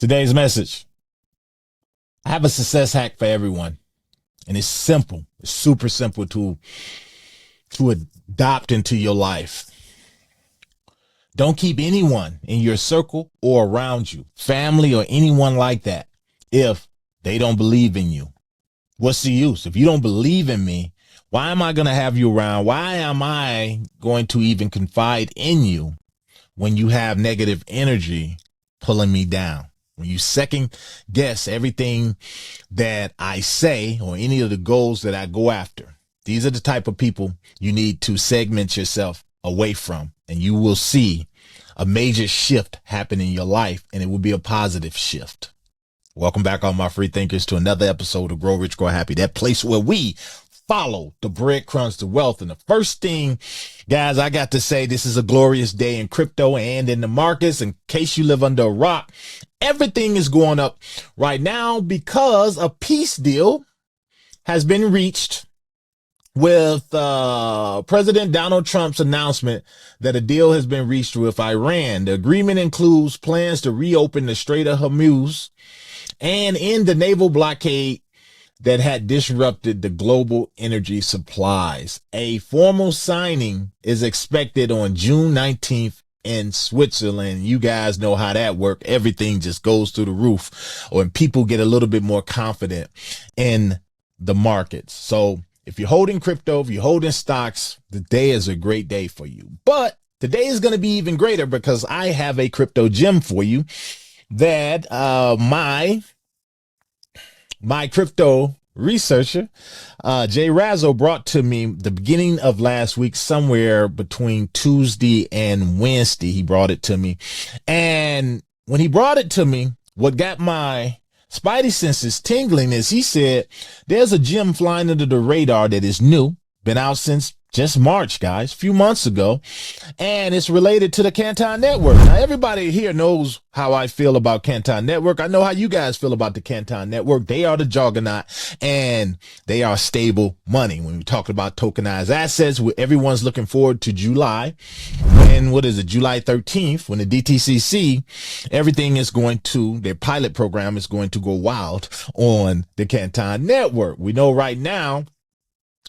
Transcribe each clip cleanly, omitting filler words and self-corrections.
Today's message. I have a success hack for everyone. And it's simple. It's super simple to adopt into your life. Don't keep anyone in your circle or around you, family or anyone like that, if they don't believe in you. What's the use? If you don't believe in me, why am I going to have you around? Why am I going to even confide in you when you have negative energy pulling me down? When you second guess everything that I say or any of the goals that I go after, these are the type of people you need to segment yourself away from, and you will see a major shift happen in your life, and it will be a positive shift. Welcome back, all my free thinkers, to another episode of Grow Rich, Grow Happy, that place where we follow the breadcrumbs to wealth. And the first thing, guys, I got to say, this is a glorious day in crypto and in the markets. In case you live under a rock, everything is going up right now because a peace deal has been reached with President Donald Trump's announcement that a deal has been reached with Iran. The agreement includes plans to reopen the Strait of Hormuz and end the naval blockade that had disrupted the global energy supplies. A formal signing is expected on June 19th in Switzerland. You guys know how that works. Everything just goes through the roof when people get a little bit more confident in the markets. So if you're holding crypto, if you're holding stocks, today is a great day for you. But today is going to be even greater because I have a crypto gem for you that my crypto researcher, Jay Razo, brought to me the beginning of last week, somewhere between Tuesday and Wednesday. He brought it to me. And when he brought it to me, what got my spidey senses tingling is he said, there's a gem flying under the radar that is new, been out since just March, guys, a few months ago, and it's related to the Canton Network. Now, everybody here knows how I feel about Canton Network. I know how you guys feel about the Canton Network. They are the juggernaut, and they are stable money. When we talk about tokenized assets, everyone's looking forward to July, July 13th, when the DTCC, everything is going to, their pilot program is going to go wild on the Canton Network. We know right now,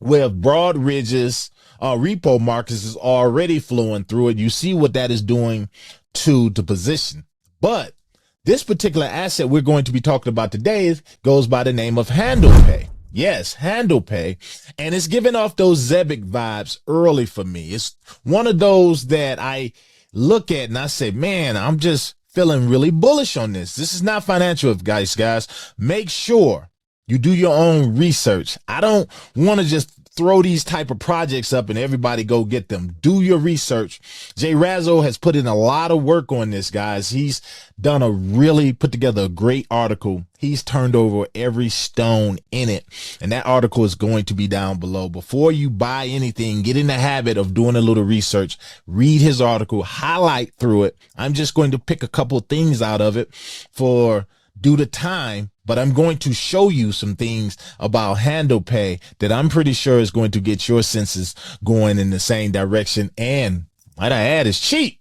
with Broadridge's repo markets is already flowing through it. You see what that is doing to the position. But this particular asset we're going to be talking about today goes by the name of HANDL. Yes, HANDL. And it's giving off those Zebec vibes early for me. It's one of those that I look at and I say, man, I'm just feeling really bullish on this. This is not financial advice, guys. Make sure you do your own research. I don't want to just throw these type of projects up and everybody go get them. Do your research. Jay Razo has put in a lot of work on this, guys. He's put together a great article. He's turned over every stone in it. And that article is going to be down below. Before you buy anything, get in the habit of doing a little research. Read his article, highlight through it. I'm just going to pick a couple of things out of it due to time, but I'm going to show you some things about HANDL that I'm pretty sure is going to get your senses going in the same direction. And might I add, it's cheap,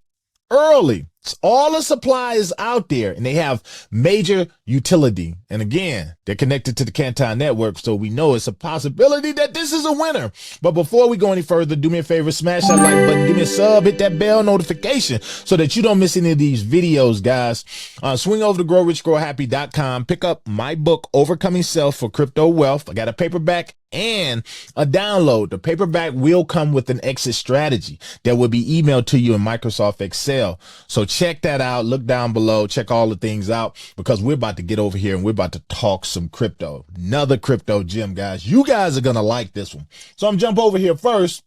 early. All the supply is out there, and they have major utility. And again, they're connected to the Canton Network, so we know it's a possibility that this is a winner. But before we go any further, do me a favor, smash that like button, give me a sub, hit that bell notification so that you don't miss any of these videos, guys. Swing over to growrichgrowhappy.com, pick up my book, Overcoming Self for Crypto Wealth. I got a paperback and a download. The paperback will come with an exit strategy that will be emailed to you in Microsoft Excel. So check that out. Look down below. Check all the things out because we're about to get over here and we're about to talk some crypto. Another crypto gem, guys. You guys are going to like this one. So I'm jump over here first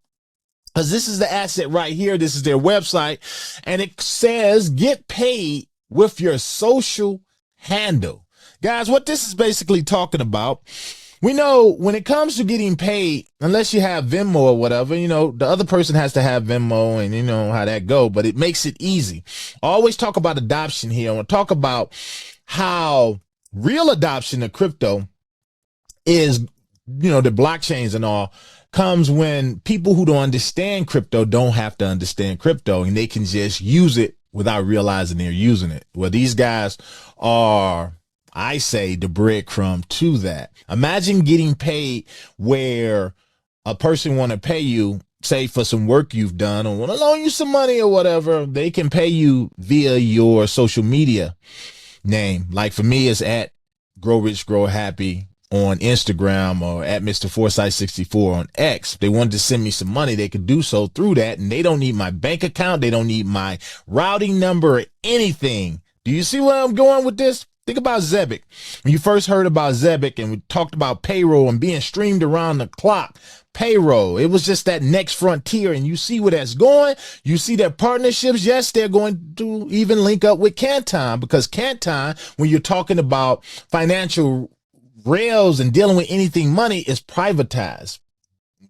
because this is the asset right here. This is their website and it says get paid with your social handle. Guys, what this is basically talking about, we know when it comes to getting paid, unless you have Venmo or whatever, the other person has to have Venmo and you know how that go, but it makes it easy. I always talk about adoption here. I want to talk about how real adoption of crypto is, the blockchains and all comes when people who don't understand crypto don't have to understand crypto and they can just use it without realizing they're using it. Well, these guys are, I say, the breadcrumb to that. Imagine getting paid where a person want to pay you, say for some work you've done, or want to loan you some money or whatever. They can pay you via your social media name. Like for me, it's at Grow Rich, Grow Happy on Instagram, or at Mr. Foresight64 on X. If they wanted to send me some money, they could do so through that. And they don't need my bank account. They don't need my routing number or anything. Do you see where I'm going with this? Think about Zebec. When you first heard about Zebec and we talked about payroll and being streamed around the clock, payroll, it was just that next frontier. And you see where that's going. You see that partnerships, yes, they're going to even link up with Canton, because Canton, when you're talking about financial rails and dealing with anything money, is privatized.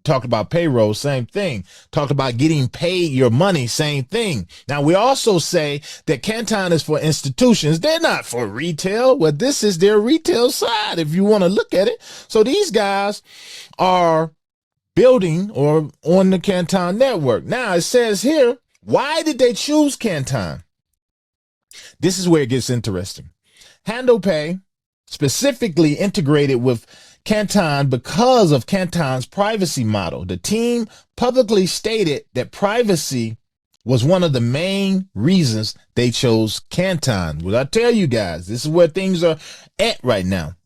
Talked about payroll, same thing. Talked about getting paid your money, same thing. Now, we also say that Canton is for institutions. They're not for retail. Well, this is their retail side, if you want to look at it. So these guys are building or on the Canton Network. Now, it says here, why did they choose Canton? This is where it gets interesting. HANDL Pay specifically integrated with Canton because of Canton's privacy model. The team publicly stated that privacy was one of the main reasons they chose Canton. Well, I tell you guys, this is where things are at right now.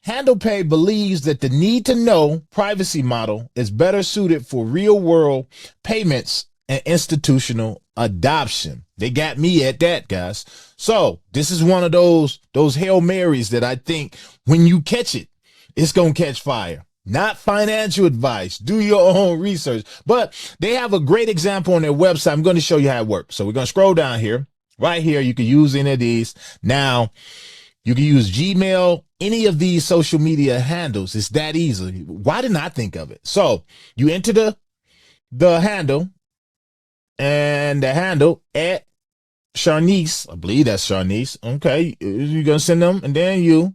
HANDL Pay believes that the need to know privacy model is better suited for real world payments and institutional adoption. They got me at that, guys. So this is one of those Hail Marys that I think when you catch it, it's going to catch fire. Not financial advice. Do your own research. But they have a great example on their website. I'm going to show you how it works. So we're going to scroll down here. Right here, you can use any of these. Now, you can use Gmail, any of these social media handles. It's that easy. Why didn't I think of it? So you enter the handle, and the handle at Sharnice. I believe that's Sharnice. Okay, you're going to send them, and then you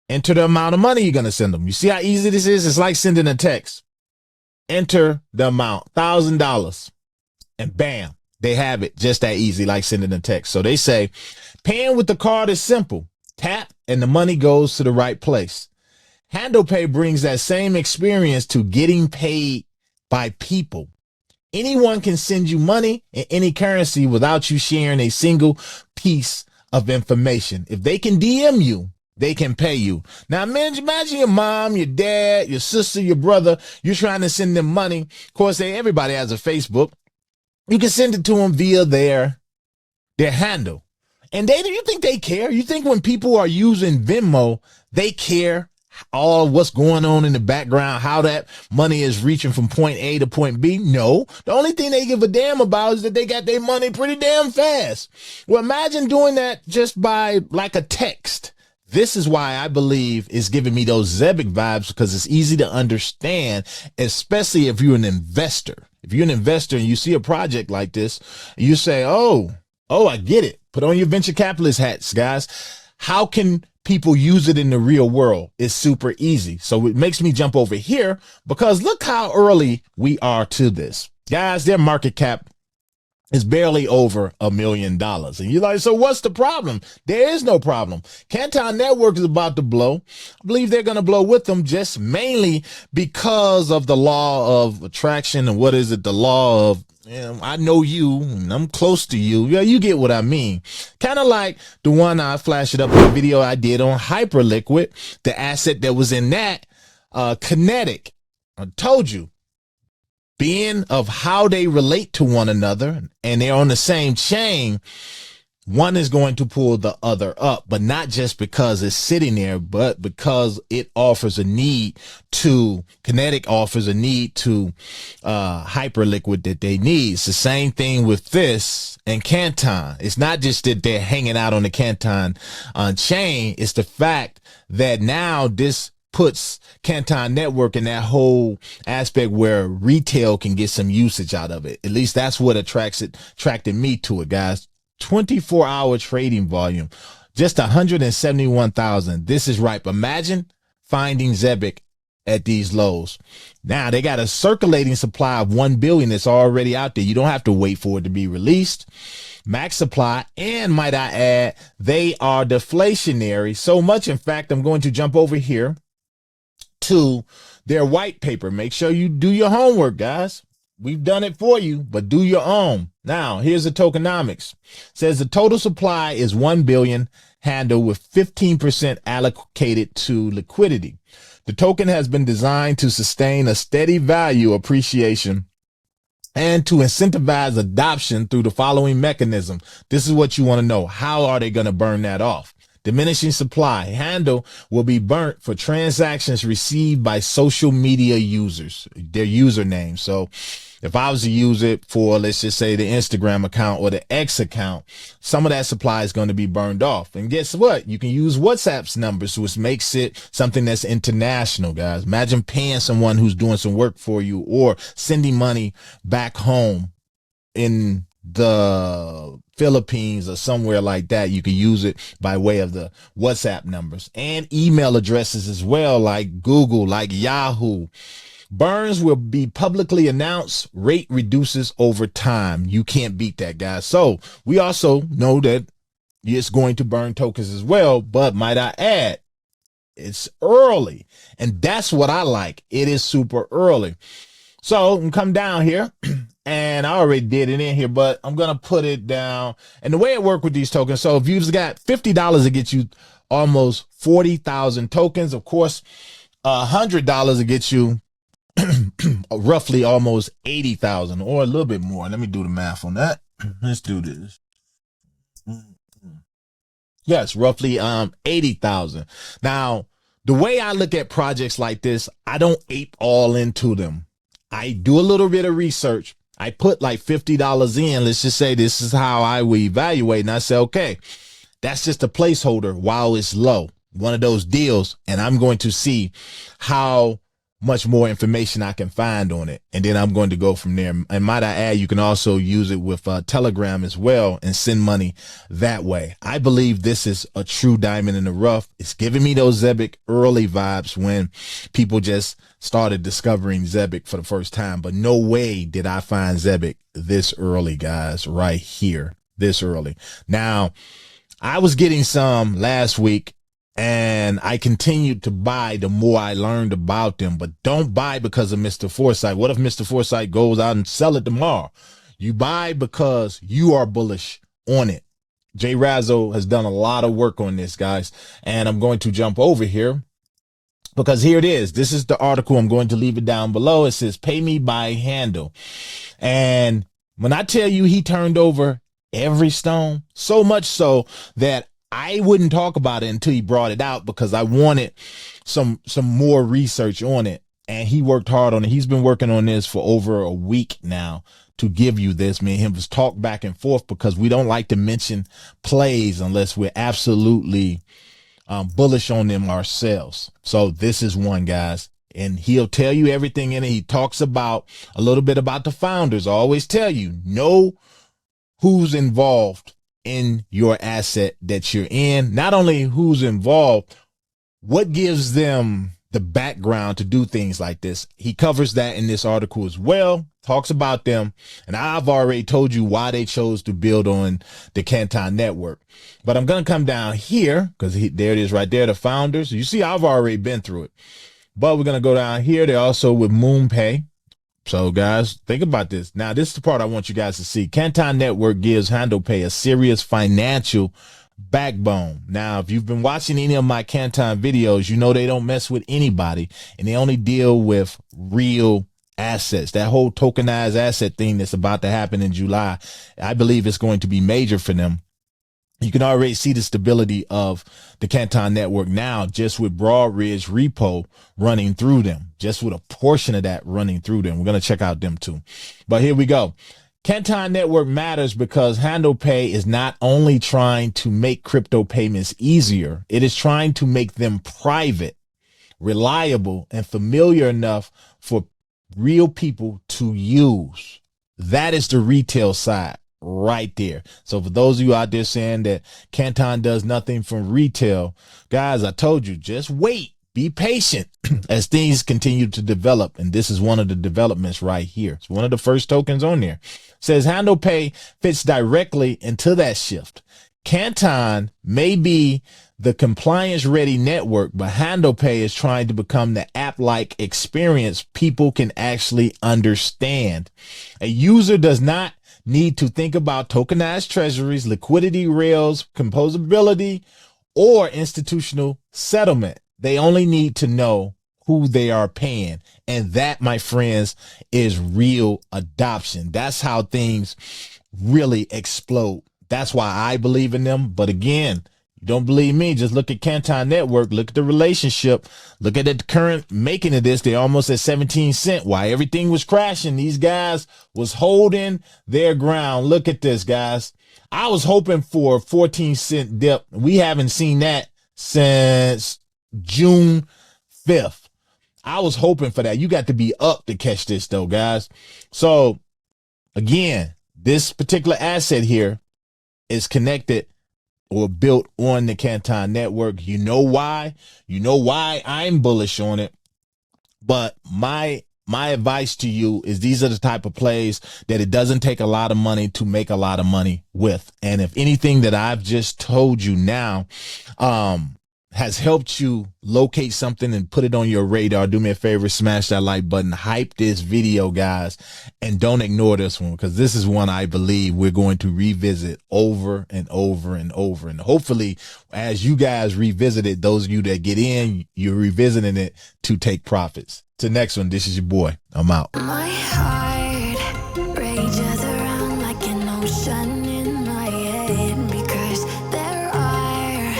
enter the amount of money you're going to send them. You see how easy this is? It's like sending a text. Enter the amount, $1,000, and bam, they have it just that easy, like sending a text. So they say paying with the card is simple. Tap and the money goes to the right place. HANDL Pay brings that same experience to getting paid by people. Anyone can send you money in any currency without you sharing a single piece of information. If they can DM you, they can pay you. Now, imagine your mom, your dad, your sister, your brother. You're trying to send them money. Of course, everybody has a Facebook. You can send it to them via their handle. And do you think they care? You think when people are using Venmo, they care all what's going on in the background, how that money is reaching from point A to point B? No. The only thing they give a damn about is that they got their money pretty damn fast. Well, imagine doing that just by like a text. This is why I believe it's giving me those Zebec vibes, because it's easy to understand, especially if you're an investor. If you're an investor and you see a project like this, you say, oh, I get it. Put on your venture capitalist hats, guys. How can people use it in the real world? It's super easy. So it makes me jump over here, because look how early we are to this. Guys, their market cap is barely over $1 million. And you're like, so what's the problem? There is no problem. Canton Network is about to blow. I believe they're going to blow with them, just mainly because of the law of attraction. And what is it? The law of, I know you and I'm close to you. Yeah, you get what I mean. Kind of like the one I flashed it up in the video I did on Hyperliquid, the asset that was in that, Kinetic. I told you. Being of how they relate to one another, and they're on the same chain, one is going to pull the other up, but not just because it's sitting there, but because it offers a need to, Kinetic offers a need to Hyperliquid that they need. It's the same thing with this and Canton. It's not just that they're hanging out on the Canton chain. It's the fact that now this puts Canton Network in that whole aspect where retail can get some usage out of it. At least that's what attracted me to it, guys. 24-hour trading volume, just 171,000. This is ripe. Imagine finding Zebec at these lows. Now they got a circulating supply of 1 billion that's already out there. You don't have to wait for it to be released. Max supply, and might I add, they are deflationary so much. In fact, I'm going to jump over here to their white paper. Make sure you do your homework, guys. We've done it for you, but do your own. Now, here's the tokenomics. It says the total supply is 1 billion handle with 15% allocated to liquidity. The token has been designed to sustain a steady value appreciation and to incentivize adoption through the following mechanism. This is what you want to know. How are they going to burn that off? Diminishing supply. Handle will be burnt for transactions received by social media users, their username. So if I was to use it for, let's just say, the Instagram account or the X account, some of that supply is going to be burned off. And guess what? You can use WhatsApp's numbers, which makes it something that's international, guys. Imagine paying someone who's doing some work for you or sending money back home in the Philippines or somewhere like that. You can use it by way of the WhatsApp numbers and email addresses as well, like Google, like Yahoo. Burns will be publicly announced. Rate reduces over time. You can't beat that, guys. So we also know that it's going to burn tokens as well, but might I add, it's early, and that's what I like. It is super early. So I'm come down here, and I already did it in here, but I'm going to put it down. And the way it works with these tokens, so if you've got $50 to get you almost 40,000 tokens, of course, $100 to get you roughly almost 80,000 or a little bit more. Let me do the math on that. Let's do this. Yes, roughly 80,000. Now, the way I look at projects like this, I don't ape all into them. I do a little bit of research. I put like $50 in. Let's just say this is how I will evaluate. And I say, okay, that's just a placeholder while it's low. One of those deals. And I'm going to see how much more information I can find on it. And then I'm going to go from there. And might I add, you can also use it with Telegram as well and send money that way. I believe this is a true diamond in the rough. It's giving me those Zebec early vibes when people just started discovering Zebec for the first time. But no way did I find Zebec this early, guys, right here, this early. Now, I was getting some last week, and I continued to buy the more I learned about them. But don't buy because of Mr. Foresight. What if Mr. Foresight goes out and sell it tomorrow? You buy because you are bullish on it. Jay Razo has done a lot of work on this, guys. And I'm going to jump over here because here it is. This is the article. I'm going to leave it down below. It says, pay me by handle. And when I tell you he turned over every stone, so much so that I wouldn't talk about it until he brought it out because I wanted some more research on it. And he worked hard on it. He's been working on this for over a week now to give you this. Me and him was talk back and forth because we don't like to mention plays unless we're absolutely bullish on them ourselves. So this is one, guys. And he'll tell you everything in it. He talks about a little bit about the founders. I always tell you, know who's involved in your asset that you're in. Not only who's involved, what gives them the background to do things like this. He covers that in this article as well, talks about them. And I've already told you why they chose to build on the Canton Network. But I'm going to come down here because there it is right there, the founders. You see, I've already been through it. But we're going to go down here. They're also with MoonPay. So, guys, think about this. Now, this is the part I want you guys to see. Canton Network gives HANDL a serious financial backbone. Now, if you've been watching any of my Canton videos, you know they don't mess with anybody, and they only deal with real assets. That whole tokenized asset thing that's about to happen in July, I believe it's going to be major for them. You can already see the stability of the Canton Network now just with Broadridge repo running through them, just with a portion of that running through them. We're going to check out them too. But here we go. Canton Network matters because HANDL is not only trying to make crypto payments easier, it is trying to make them private, reliable, and familiar enough for real people to use. That is the retail side right there. So for those of you out there saying that Canton does nothing from retail, guys, I told you, just wait. be patient as things continue to develop. And this is one of the developments right here. It's one of the first tokens on there. It says HANDL Pay fits directly into that shift. Canton may be the compliance ready network, but HANDL Pay is trying to become the app-like experience people can actually understand. A user does not need to think about tokenized treasuries, liquidity rails, composability, or institutional settlement. They only need to know who they are paying. And that, my friends, is real adoption. That's how things really explode. That's why I believe in them. But again, you don't believe me, just look at Canton Network, look at the relationship, look at the current making of this. They're almost at 17 cents. While everything was crashing, these guys was holding their ground. Look at this, guys. I was hoping for a 14-cent dip. We haven't seen that since June 5th. I was hoping for that. You got to be up to catch this though, guys. So again, this particular asset here is connected or built on the Canton Network. You know why? You know why I'm bullish on it. But my advice to you is these are the type of plays that it doesn't take a lot of money to make a lot of money with. And if anything that I've just told you now has helped you locate something and put it on your radar, do me a favor, smash that like button, hype this video, guys, and don't ignore this one, because this is one I believe we're going to revisit over and over and over. And hopefully, as you guys revisit it, those of you that get in, you're revisiting it to take profits. Till next one, this is your boy. I'm out. My heart rages around like an ocean.